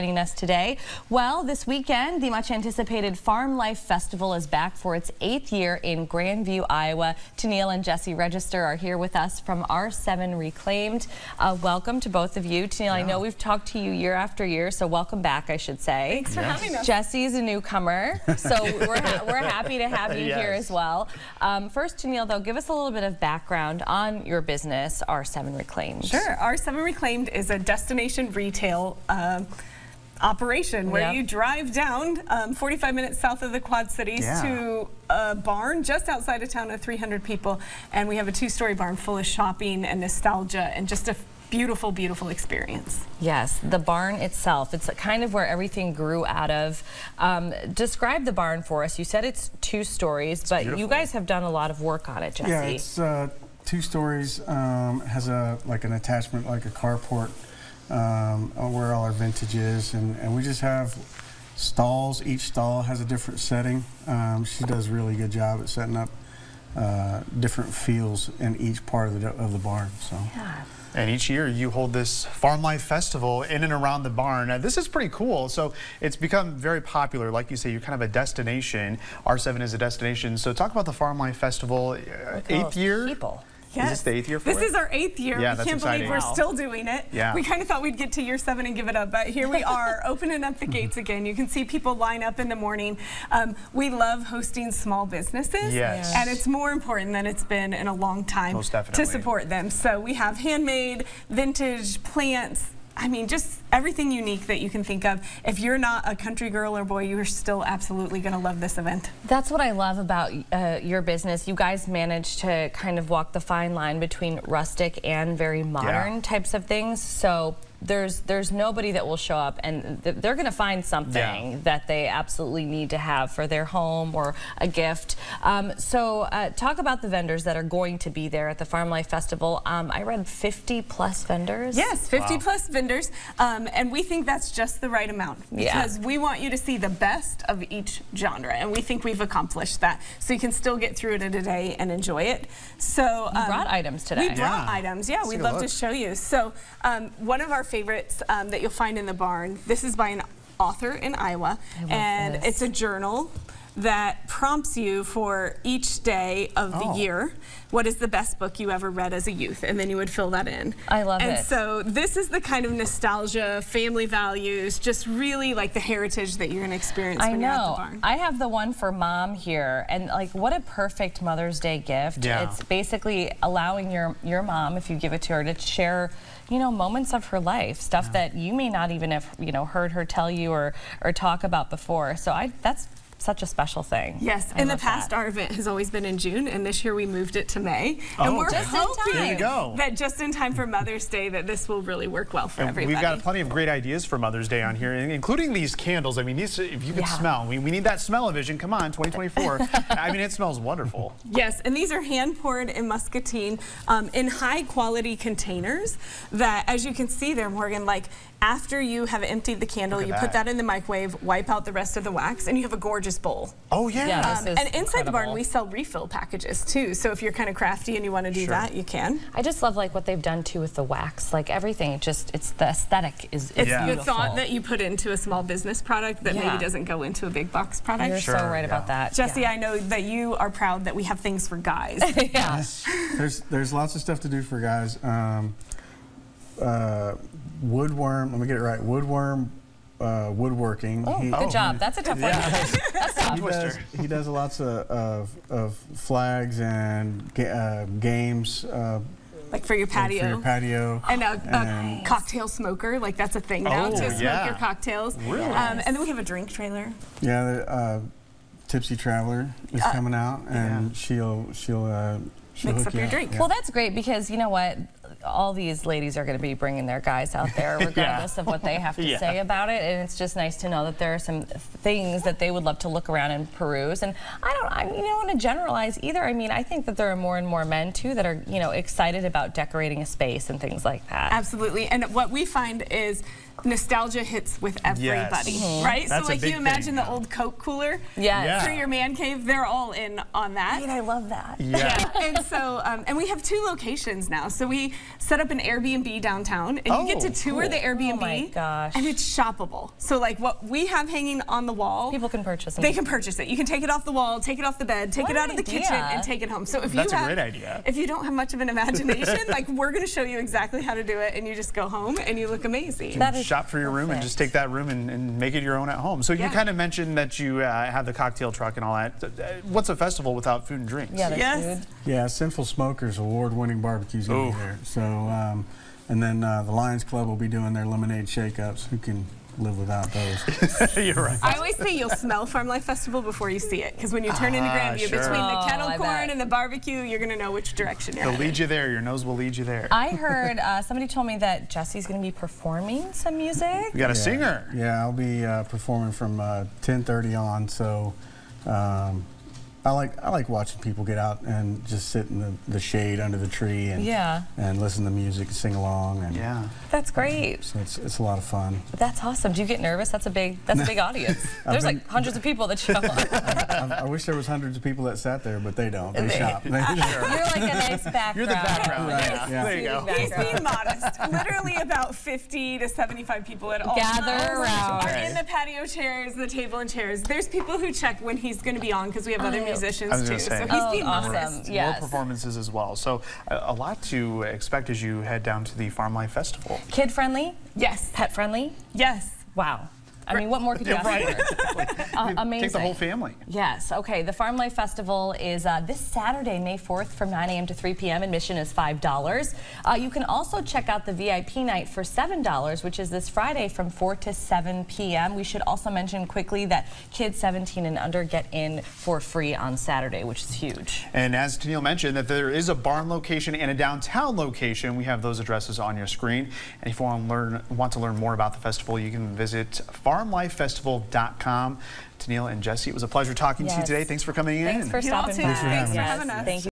Joining us today. Well, this weekend, the much anticipated Farm Life Festival is back for its 8th year in Grandview, Iowa. Tennille and Jesse Register are here with us from R7 Reclaimed. Welcome to both of you. Tennille, I know we've talked to you year after year, so welcome back, I should say. Thanks for having us. Jesse's a newcomer, so we're happy to have you here as well. First, Tennille, though, give us a little bit of background on your business, R7 Reclaimed. Sure. R7 Reclaimed is a destination retail operation where you drive down 45 minutes south of the Quad Cities to a barn just outside of town of 300 people, and we have a 2-story barn full of shopping and nostalgia and just a beautiful, beautiful experience. Yes, the barn itself, it's kind of where everything grew out of. Describe the barn for us. You said it's 2 stories, but you guys have done a lot of work on it, Jesse. Yeah, it's 2 stories, has an attachment like a carport where all our vintage is, and we just have stalls. Each stall has a different setting. She does a really good job at setting up different feels in each part of the barn. So. Yeah. And each year you hold this Farm Life Festival in and around the barn. Now, this is pretty cool. So it's become very popular. Like you say, you're kind of a destination. R7 is a destination. So talk about the Farm Life Festival. 8th year? People. Yes. Is this the 8th year for it? This is our 8th year. Yeah, we can't believe we're still doing it. Yeah. We kind of thought we'd get to year 7 and give it up, but here we are opening up the gates again. You can see people line up in the morning. We love hosting small businesses, and it's more important than it's been in a long time to support them. So we have handmade, vintage, plants, I mean, just everything unique that you can think of. If you're not a country girl or boy, you're still absolutely going to love this event. That's what I love about your business. You guys manage to kind of walk the fine line between rustic and very modern types of things. So there's nobody that will show up and they're going to find something that they absolutely need to have for their home or a gift. So talk about the vendors that are going to be there at the Farm Life Festival. I read 50+ vendors. Yes, 50+ vendors, and we think that's just the right amount because we want you to see the best of each genre, and we think we've accomplished that. So you can still get through it in a day and enjoy it. So you brought items today. We brought items. Yeah, we'd love to show you. So one of our favorites that you'll find in the barn, this is by an author in Iowa, and it's a journal that prompts you for each day of the year. What is the best book you ever read as a youth? And then you would fill that in. I love it. And so this is the kind of nostalgia, family values, just really like the heritage that you're going to experience when you're at the barn. I have the one for Mom here, and like what a perfect Mother's Day gift. It's basically allowing your mom, if you give it to her, to share moments of her life, stuff that you may not even have heard her tell you or talk about before. So that's such a special thing. Yes, in the past our event has always been in June, and this year we moved it to May. And we're hoping that just in time for Mother's Day that this will really work well for everybody. We've got plenty of great ideas for Mother's Day on here, including these candles. I mean, these, if you could smell, we need that smell-o-vision. Come on, 2024. I mean, it smells wonderful. Yes, and these are hand-poured in muscatine in high-quality containers that, as you can see there, Morgan, like after you have emptied the candle, you put that in the microwave, wipe out the rest of the wax, and you have a gorgeous bowl. Oh, yeah. And inside the barn, we sell refill packages, too. So if you're kind of crafty and you want to do that, you can. I just love like what they've done, too, with the wax. Like everything, it's the aesthetic is beautiful. It's the thought that you put into a small business product that maybe doesn't go into a big box product. You're so right about that. Jesse, I know that you are proud that we have things for guys. There's lots of stuff to do for guys. Woodworm, let me get it right, woodworm woodworking. Oh, good job. That's a tough one. That's tough. He does lots of flags and games. Like for your patio. For your patio. And a cocktail smoker, like that's a thing now to smoke your cocktails. Really? And then we have a drink trailer. Yeah, the Tipsy Traveler is coming out, and she'll mix up your drink. Well, that's great because you know what? All these ladies are going to be bringing their guys out there regardless of what they have to say about it, and it's just nice to know that there are some things that they would love to look around and peruse. And I don't want to generalize either. I mean, I think that there are more and more men too that are excited about decorating a space and things like that. Absolutely. And what we find is nostalgia hits with everybody, right? That's so like you imagine the old Coke cooler for your man cave, they're all in on that. I love that. Yeah. And so, and we have 2 locations now. So we set up an Airbnb downtown, and you get to tour the Airbnb. Oh my gosh. And it's shoppable. So like what we have hanging on the wall, people can purchase it. They can purchase it. You can take it off the wall, take it off the bed, take it out of the kitchen, and take it home. So if That's a great idea. If you don't have much of an imagination, like we're going to show you exactly how to do it, and you just go home and you look amazing. That is shop for your room and just take that room and make it your own at home. So you kind of mentioned that you have the cocktail truck and all that. What's a festival without food and drinks? Yeah, food. Yeah, Sinful Smokers award-winning barbecue's gonna be there. So, and then the Lions Club will be doing their lemonade shake-ups. Who can live without those? You're right. I always say you'll smell Farm Life Festival before you see it, because when you turn into Grandview, between the kettle corn and the barbecue, you're going to know which direction you're headed. They'll lead you there. Your nose will lead you there. I heard somebody told me that Jesse's going to be performing some music. We got a singer. Yeah, I'll be performing from 10:30 on. So I like watching people get out and just sit in the shade under the tree and listen to music and sing along. And that's great. So it's a lot of fun. That's awesome. Do you get nervous? That's a big audience. There's like hundreds of people that show up. I wish there was hundreds of people that sat there, but they don't. They shop. You're like a nice background. You're the background. Right. Yeah. There you go. He's being modest. Literally about 50 to 75 people at all gather around. are in the patio chairs, the table and chairs. There's people who check when he's going to be on, because we have other musicians too. So he's being modest. Yes. More performances as well. So a lot to expect as you head down to the Farm Life Festival. Kid friendly? Yes. Pet friendly? Yes. Wow. I mean, what more could you ask for? Amazing. Take the whole family. Yes. Okay. The Farm Life Festival is this Saturday, May 4th, from 9 a.m. to 3 p.m. Admission is $5. You can also check out the VIP night for $7, which is this Friday from 4 to 7 p.m. We should also mention quickly that kids 17 and under get in for free on Saturday, which is huge. And as Tennille mentioned, that there is a barn location and a downtown location. We have those addresses on your screen. And if you want to learn more about the festival, you can visit farmlifefestival.com. Tennille and Jesse, it was a pleasure talking to you today. Thanks for coming in. Thanks for stopping by. Thanks for having us. Thank you.